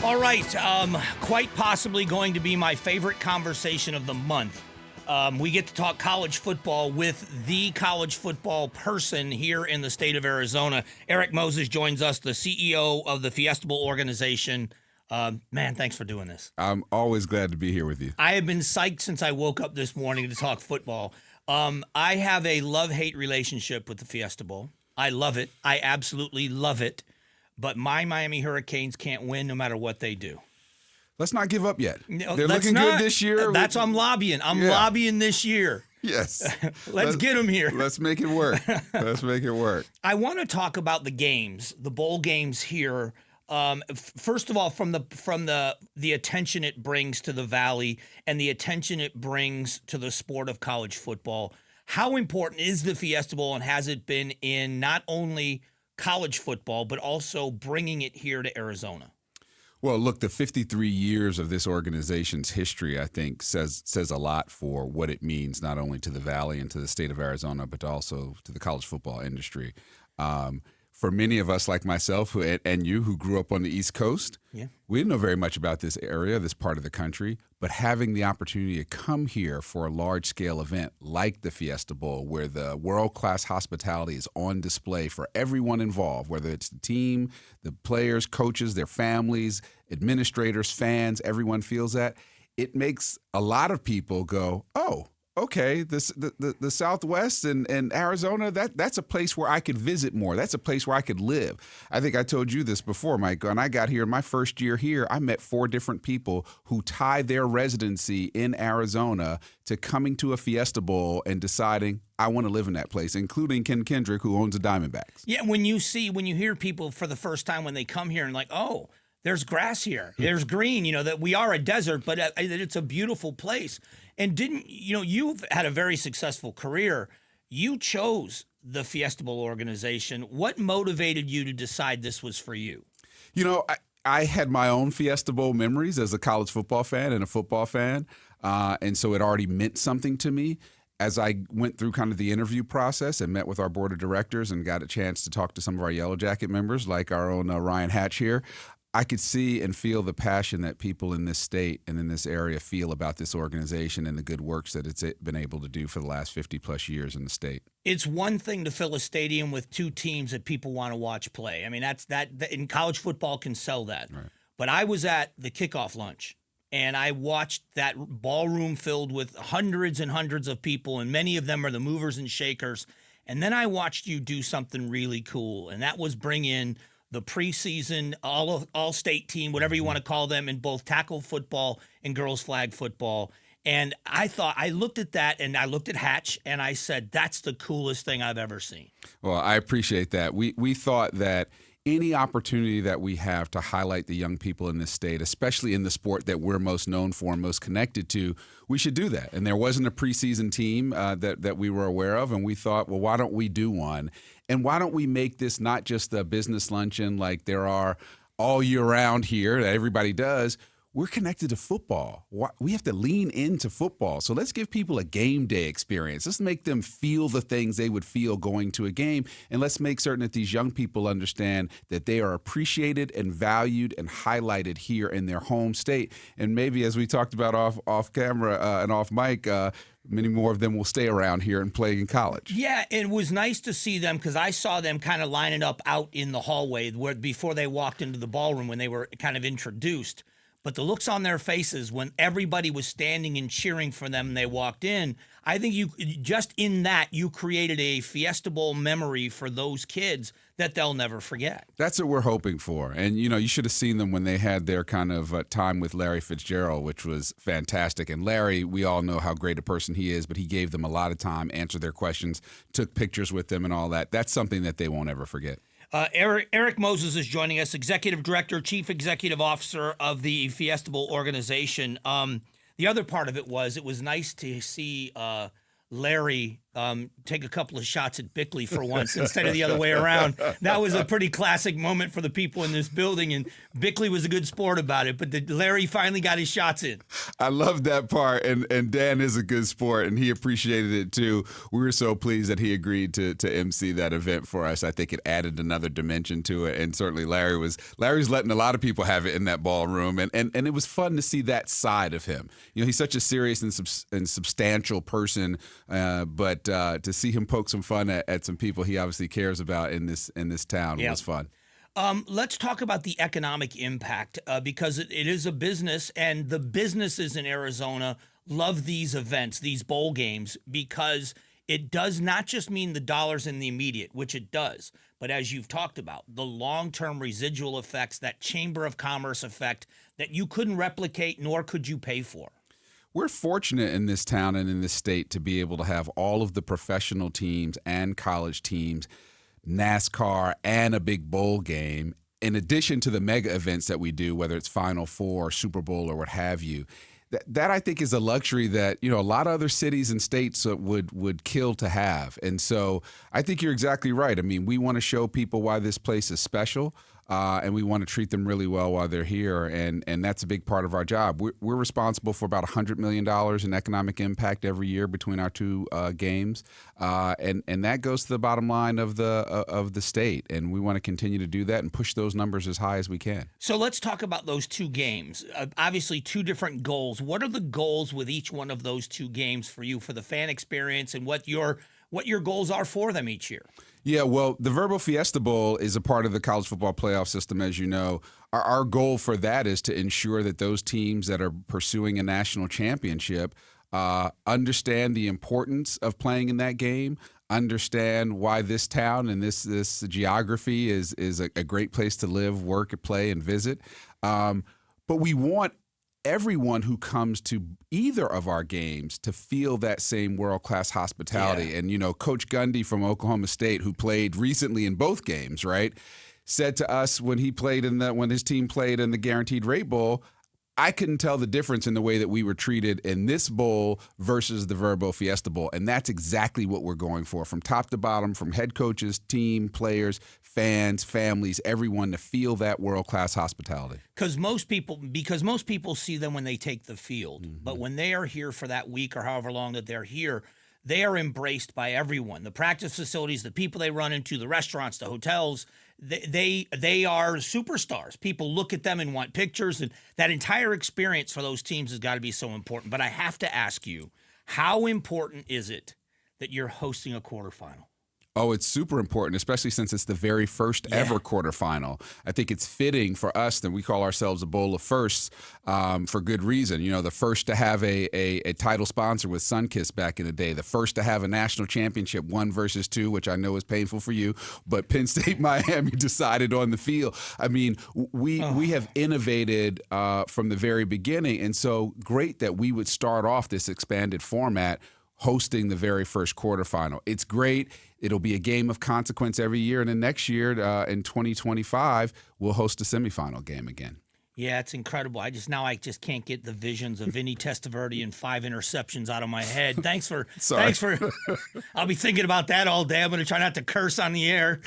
All right, quite possibly going to be my favorite conversation of the month. We get to talk college football with the college football person here in the state of Arizona. Erik Moses joins us, the CEO of the Fiesta Bowl organization. Man, thanks for doing this. I'm always glad to be here with you. I have been psyched since I woke up this morning to talk football. I have a love-hate relationship with the Fiesta Bowl. I love it. I absolutely love it. But my Miami Hurricanes can't win no matter what they do. Let's not give up yet. No, They're looking good this year. That's I'm lobbying. I'm lobbying this year. Yes. Let's get them here. Let's make it work. Let's make it work. I want to talk about the games, the bowl games here. First of all, from the attention it brings to the Valley and the attention it brings to the sport of college football. How important is the Fiesta Bowl, and has it been in not only college football, but also bringing it here to Arizona? Well, look, the 53 years of this organization's history, I think, says a lot for what it means not only to the Valley and to the state of Arizona, but also to the college football industry. For many of us like myself and you who grew up on the East Coast, we didn't know very much about this area, this part of the country, but having the opportunity to come here for a large-scale event like the Fiesta Bowl, where the world-class hospitality is on display for everyone involved, whether it's the team, the players, coaches, their families, administrators, fans, everyone feels that, it makes a lot of people go, oh, okay, the Southwest and Arizona, that's a place where I could visit more. That's a place where I could live. I think I told you this before, Mike. When I got here, in my first year here, I met 4 different people who tied their residency in Arizona to coming to a Fiesta Bowl and deciding, I want to live in that place, including Ken Kendrick, who owns the Diamondbacks. Yeah, when you hear people for the first time when they come here and like, oh, there's grass here, there's green, that we are a desert, but it's a beautiful place. And you've had a very successful career. You chose the Fiesta Bowl organization. What motivated you to decide this was for you? I had my own Fiesta Bowl memories as a college football fan and a football fan, and so it already meant something to me. As I went through kind of the interview process and met with our board of directors and got a chance to talk to some of our Yellow Jacket members, like our own Ryan Hatch here, I could see and feel the passion that people in this state and in this area feel about this organization and the good works that it's been able to do for the last 50-plus years in the state. It's one thing to fill a stadium with 2 teams that people want to watch play. I mean, that in college football can sell that. Right. But I was at the kickoff lunch, and I watched that ballroom filled with hundreds and hundreds of people, and many of them are the movers and shakers. And then I watched you do something really cool, and that was bring in the preseason all-state team, whatever you want to call them, in both tackle football and girls flag football. And I looked at that, and I looked at Hatch, and I said, that's the coolest thing I've ever seen. Well, I appreciate that. We thought that any opportunity that we have to highlight the young people in this state, especially in the sport that we're most known for and most connected to, we should do that. And there wasn't a preseason team that we were aware of, and we thought, well, why don't we do one? And why don't we make this not just a business luncheon like there are all year round here that everybody does? We're connected to football. We have to lean into football. So let's give people a game day experience. Let's make them feel the things they would feel going to a game. And let's make certain that these young people understand that they are appreciated and valued and highlighted here in their home state. And maybe, as we talked about off camera and off mic, many more of them will stay around here and play in college. Yeah, it was nice to see them because I saw them kind of lining up out in the hallway before they walked into the ballroom when they were kind of introduced. But the looks on their faces when everybody was standing and cheering for them when they walked in, I think you created a Fiesta Bowl memory for those kids that they'll never forget. That's what we're hoping for. And, you should have seen them when they had their kind of time with Larry Fitzgerald, which was fantastic. And Larry, we all know how great a person he is, but he gave them a lot of time, answered their questions, took pictures with them and all that. That's something that they won't ever forget. Erik Moses is joining us, Executive Director, Chief Executive Officer of the Fiesta Bowl organization. The other part of it was nice to see Larry take a couple of shots at Bickley for once instead of the other way around. That was a pretty classic moment for the people in this building, and Bickley was a good sport about it, but Larry finally got his shots in. I love that part, and Dan is a good sport, and he appreciated it too. We were so pleased that he agreed to MC that event for us. I think it added another dimension to it, and certainly Larry's letting a lot of people have it in that ballroom, and it was fun to see that side of him. You know, he's such a serious and substantial person, but to see him poke some fun at some people he obviously cares about in this town was fun. Let's talk about the economic impact because it is a business, and the businesses in Arizona love these events, these bowl games, because it does not just mean the dollars in the immediate, which it does, but as you've talked about, the long-term residual effects, that Chamber of Commerce effect that you couldn't replicate nor could you pay for. We're fortunate in this town and in this state to be able to have all of the professional teams and college teams, NASCAR, and a big bowl game, in addition to the mega events that we do, whether it's Final Four, Super Bowl, or what have you. That I think is a luxury that, you know, a lot of other cities and states would kill to have. And so I think you're exactly right. I mean, we want to show people why this place is special. And we want to treat them really well while they're here, and that's a big part of our job. We're responsible for about $100 million in economic impact every year between our two games, and that goes to the bottom line of the state, and we want to continue to do that and push those numbers as high as we can. So let's talk about those two games. Obviously, two different goals. What are the goals with each one of those two games for you, for the fan experience, and what your goals are for them each year? Yeah, well, the Verbo Fiesta Bowl is a part of the college football playoff system, as you know. Our goal for that is to ensure that those teams that are pursuing a national championship understand the importance of playing in that game, understand why this town and this geography is a great place to live, work, play, and visit. But we want everyone who comes to either of our games to feel that same world-class hospitality. Yeah. And, you know, Coach Gundy from Oklahoma State, who played recently in both games, right, said to us when his team played in the Guaranteed Rate Bowl, I couldn't tell the difference in the way that we were treated in this bowl versus the Verbo Fiesta Bowl. And that's exactly what we're going for, from top to bottom, from head coaches, team, players, fans, families, everyone to feel that world-class hospitality. Because most people see them when they take the field. Mm-hmm. But when they are here for that week or however long that they're here, they are embraced by everyone. The practice facilities, the people they run into, the restaurants, the hotels, they are superstars. People look at them and want pictures, and that entire experience for those teams has got to be so important. But I have to ask you, how important is it that you're hosting a quarterfinal? Oh, it's super important, especially since it's the very first ever quarterfinal. I think it's fitting for us that we call ourselves a bowl of firsts for good reason. You know, the first to have a title sponsor with Sunkist back in the day, the first to have a national championship, 1 versus 2, which I know is painful for you, but Penn State Miami decided on the field. I mean, we have innovated from the very beginning, and so great that we would start off this expanded format hosting the very first quarterfinal. It's great. It'll be a game of consequence every year, and then next year in 2025, we'll host a semifinal game again. Yeah, it's incredible. I just can't get the visions of Vinny Testaverde and 5 interceptions out of my head. Thanks for. I'll be thinking about that all day. I'm going to try not to curse on the air.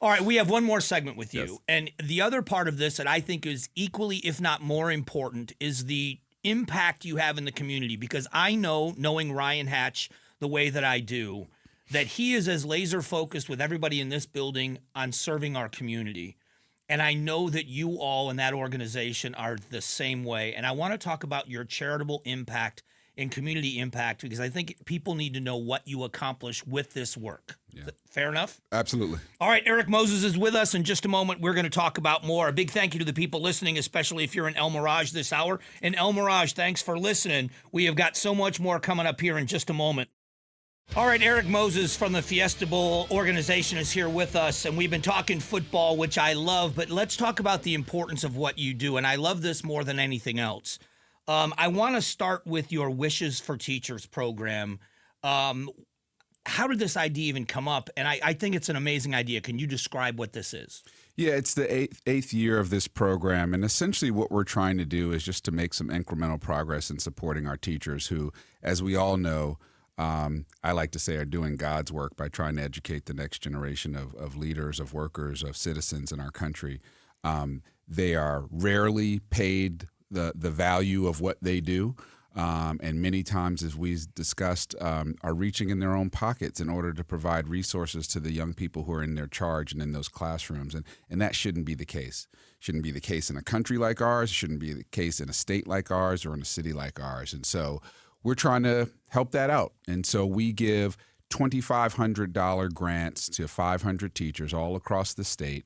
All right, we have one more segment with you, and the other part of this that I think is equally, if not more important, is the impact you have in the community, because I know, knowing Ryan Hatch the way that I do, that he is as laser focused with everybody in this building on serving our community. And I know that you all in that organization are the same way. And I want to talk about your charitable impact and community impact, because I think people need to know what you accomplish with this work. Yeah. Fair enough? Absolutely. All right, Erik Moses is with us. In just a moment, we're going to talk about more. A big thank you to the people listening, especially if you're in El Mirage this hour. And El Mirage, thanks for listening. We have got so much more coming up here in just a moment. All right, Erik Moses from the Fiesta Bowl organization is here with us, and we've been talking football, which I love, but let's talk about the importance of what you do, and I love this more than anything else. I want to start with your Wishes for Teachers program. How did this idea even come up? And I think it's an amazing idea. Can you describe what this is? Yeah, it's the eighth year of this program, and essentially what we're trying to do is just to make some incremental progress in supporting our teachers who, as we all know, I like to say are doing God's work by trying to educate the next generation of leaders, of workers, of citizens in our country. They are rarely paid the value of what they do. And many times, as we discussed, are reaching in their own pockets in order to provide resources to the young people who are in their charge and in those classrooms. And that shouldn't be the case. Shouldn't be the case in a country like ours. It shouldn't be the case in a state like ours or in a city like ours. And so we're trying to help that out. And so we give $2,500 grants to 500 teachers all across the state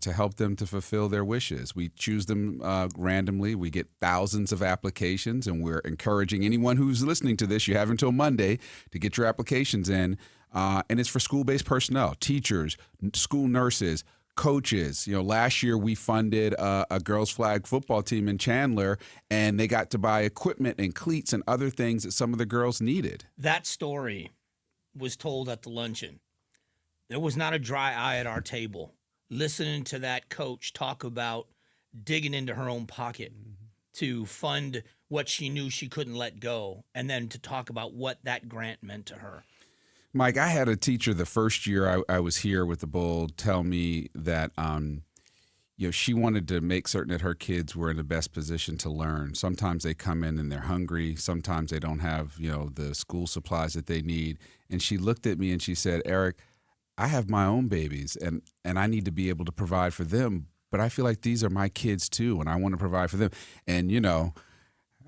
to help them to fulfill their wishes. We choose them randomly. We get thousands of applications, and we're encouraging anyone who's listening to this, you have until Monday to get your applications in. And it's for school-based personnel, teachers, school nurses, coaches. Last year we funded a girls flag football team in Chandler, and they got to buy equipment and cleats and other things that some of the girls needed. That story was told at the luncheon. There was not a dry eye at our table listening to that coach talk about digging into her own pocket to fund what she knew she couldn't let go, and then to talk about what that grant meant to her. Mike, I had a teacher the first year I was here with the Bowl tell me that she wanted to make certain that her kids were in the best position to learn. Sometimes they come in and they're hungry. Sometimes they don't have the school supplies that they need. And she looked at me and she said, "Erik, I have my own babies and I need to be able to provide for them, but I feel like these are my kids too, and I want to provide for them." And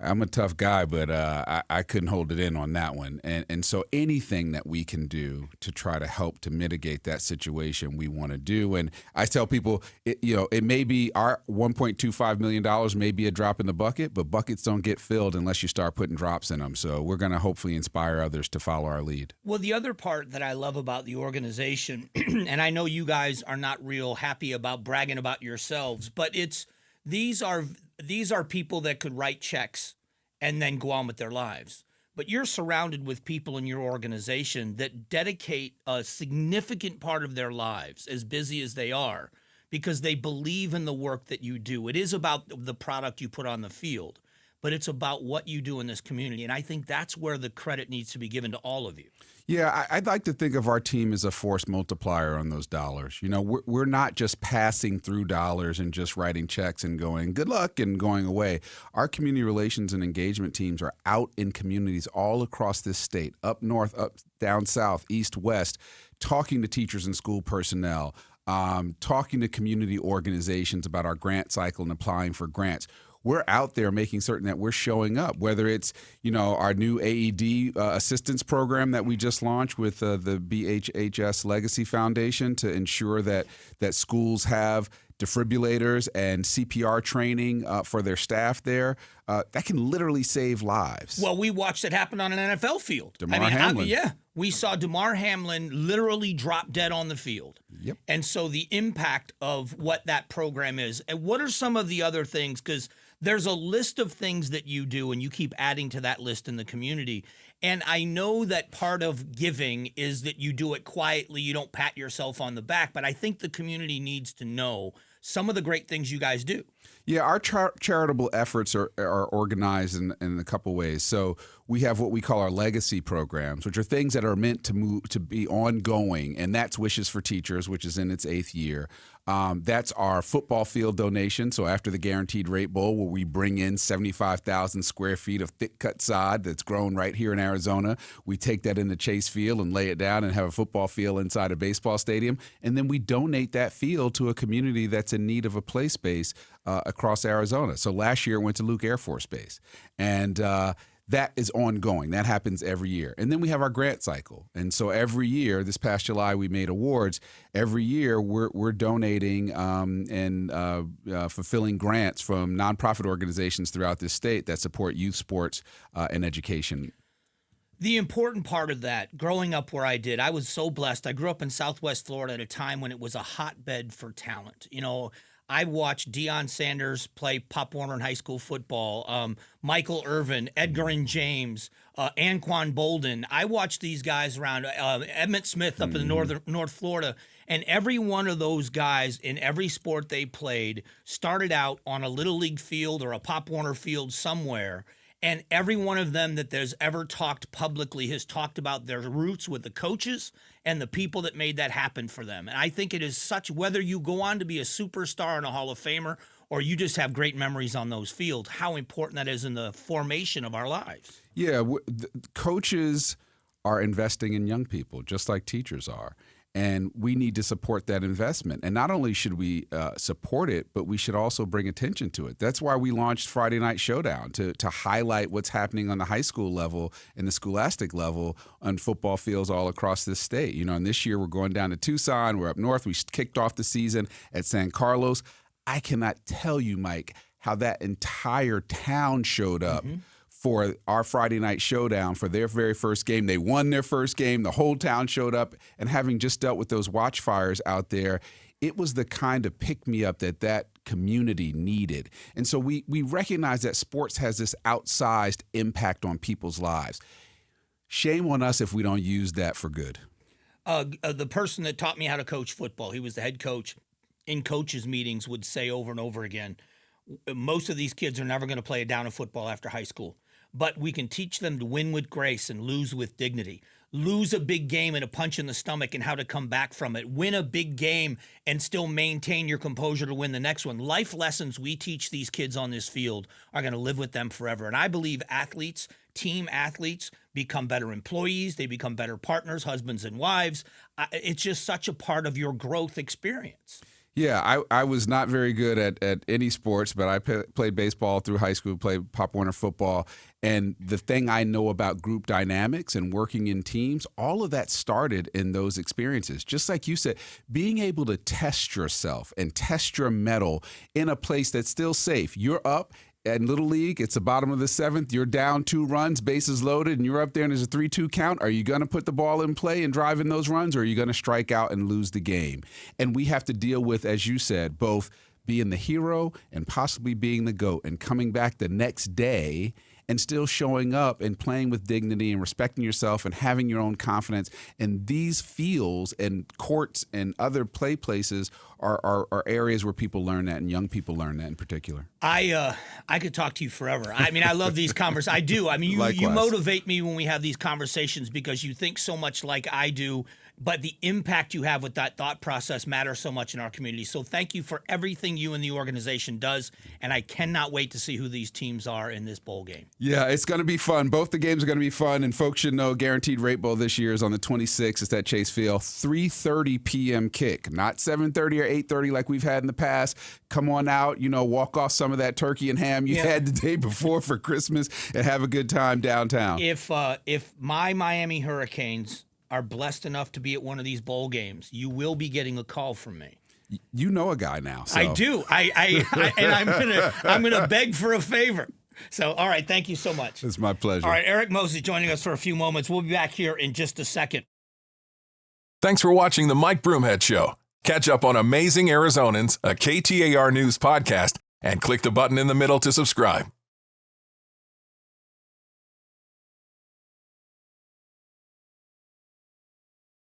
I'm a tough guy, but I couldn't hold it in on that one. And so anything that we can do to try to help to mitigate that situation, we want to do. And I tell people, it may be our $1.25 million may be a drop in the bucket, but buckets don't get filled unless you start putting drops in them. So we're going to hopefully inspire others to follow our lead. Well, the other part that I love about the organization, and I know you guys are not real happy about bragging about yourselves, but these are people that could write checks and then go on with their lives. But you're surrounded with people in your organization that dedicate a significant part of their lives, as busy as they are, because they believe in the work that you do. It is about the product you put on the field, but it's about what you do in this community. And I think that's where the credit needs to be given to all of you. Yeah, I'd like to think of our team as a force multiplier on those dollars. We're not just passing through dollars and just writing checks and going, good luck, and going away. Our community relations and engagement teams are out in communities all across this state, up north, up down south, east, west, talking to teachers and school personnel, talking to community organizations about our grant cycle and applying for grants. We're out there making certain that we're showing up, whether it's, our new AED assistance program that we just launched with the BHHS Legacy Foundation to ensure that schools have defibrillators and CPR training for their staff there. That can literally save lives. Well, we watched it happen on an NFL field. Hamlin. We saw Damar Hamlin literally drop dead on the field. Yep. And so the impact of what that program is. And what are some of the other things? Because there's a list of things that you do, and you keep adding to that list in the community. And I know that part of giving is that you do it quietly. You don't pat yourself on the back. But I think the community needs to know some of the great things you guys do. Yeah, our charitable efforts are organized in a couple ways. So we have what we call our legacy programs, which are things that are meant to be ongoing, and that's Wishes for Teachers, which is in its 8th year. That's our football field donation. So after the Guaranteed Rate Bowl, where we bring in 75,000 square feet of thick-cut sod that's grown right here in Arizona, we take that into Chase Field and lay it down and have a football field inside a baseball stadium, and then we donate that field to a community that's in need of a play space across Arizona. So last year it went to Luke Air Force Base, and that is ongoing. That happens every year. And then we have our grant cycle. And so every year, this past July, we made awards. Every year, we're donating and fulfilling grants from nonprofit organizations throughout this state that support youth sports and education. The important part of that, growing up where I did, I was so blessed. I grew up in Southwest Florida at a time when it was a hotbed for talent. I watched Deion Sanders play Pop Warner in high school football, Michael Irvin, Edgar and James, Anquan Bolden. I watched these guys around, Emmitt Smith up in North Florida, and every one of those guys in every sport they played started out on a Little League field or a Pop Warner field somewhere, And every one of them that there's ever talked publicly has talked about their roots with the coaches and the people that made that happen for them. And I think it is such, whether you go on to be a superstar and a Hall of Famer or you just have great memories on those fields, how important that is in the formation of our lives. Yeah, coaches are investing in young people, just like teachers are. And we need to support that investment. And not only should we support it, but we should also bring attention to it. That's why we launched Friday Night Showdown, to highlight what's happening on the high school level and the scholastic level on football fields all across this state. You know, and this year we're going down to Tucson. We're up north. We kicked off the season at San Carlos. I cannot tell you, Mike, how that entire town showed up for our Friday Night Showdown for their very first game. They won their first game. The whole town showed up. And having just dealt with those watch fires out there, it was the kind of pick-me-up that community needed. And so we recognize that sports has this outsized impact on people's lives. Shame on us if we don't use that for good. The person that taught me how to coach football, he was the head coach, in coaches' meetings would say over and over again, most of these kids are never going to play a down of football after high school. But we can teach them to win with grace and lose with dignity. Lose a big game and a punch in the stomach and how to come back from it. Win a big game and still maintain your composure to win the next one. Life lessons we teach these kids on this field are going to live with them forever. And I believe athletes, team athletes, become better employees. They become better partners, husbands and wives. It's just such a part of your growth experience. Yeah, I was not very good at any sports, but I played baseball through high school, played Pop Warner football. And the thing I know about group dynamics and working in teams, all of that started in those experiences. Just like you said, being able to test yourself and test your mettle in a place that's still safe. You're up. In Little League, it's the bottom of the seventh. You're down 2 runs, bases loaded, and you're up there and there's a 3-2 count. Are you going to put the ball in play and drive in those runs, or are you going to strike out and lose the game? And we have to deal with, as you said, both being the hero and possibly being the GOAT and coming back the next day and still showing up and playing with dignity and respecting yourself and having your own confidence. And these fields and courts and other play places are areas where people learn that, and young people learn that in particular. I could talk to you forever. I mean, I love these conversations. I do. I mean, you motivate me when we have these conversations because you think so much like I do, but the impact you have with that thought process matters so much in our community. So thank you for everything you and the organization does, and I cannot wait to see who these teams are in this bowl game. Yeah, it's going to be fun. Both the games are going to be fun, and folks should know Guaranteed Rate Bowl this year is on the 26th. It's at Chase Field, 3:30 p.m. kick, not 7:30 or 8:30 like we've had in the past. Come on out, walk off some of that turkey and ham you had the day before for Christmas and have a good time downtown. If my Miami Hurricanes are blessed enough to be at one of these bowl games, you will be getting a call from me. You know a guy now. So. I do. And I'm gonna beg for a favor. So, all right, thank you so much. It's my pleasure. All right, Erik Moses joining us for a few moments. We'll be back here in just a second. Thanks for watching the Mike Broomhead Show. Catch up on Amazing Arizonans, a KTAR News podcast, and click the button in the middle to subscribe.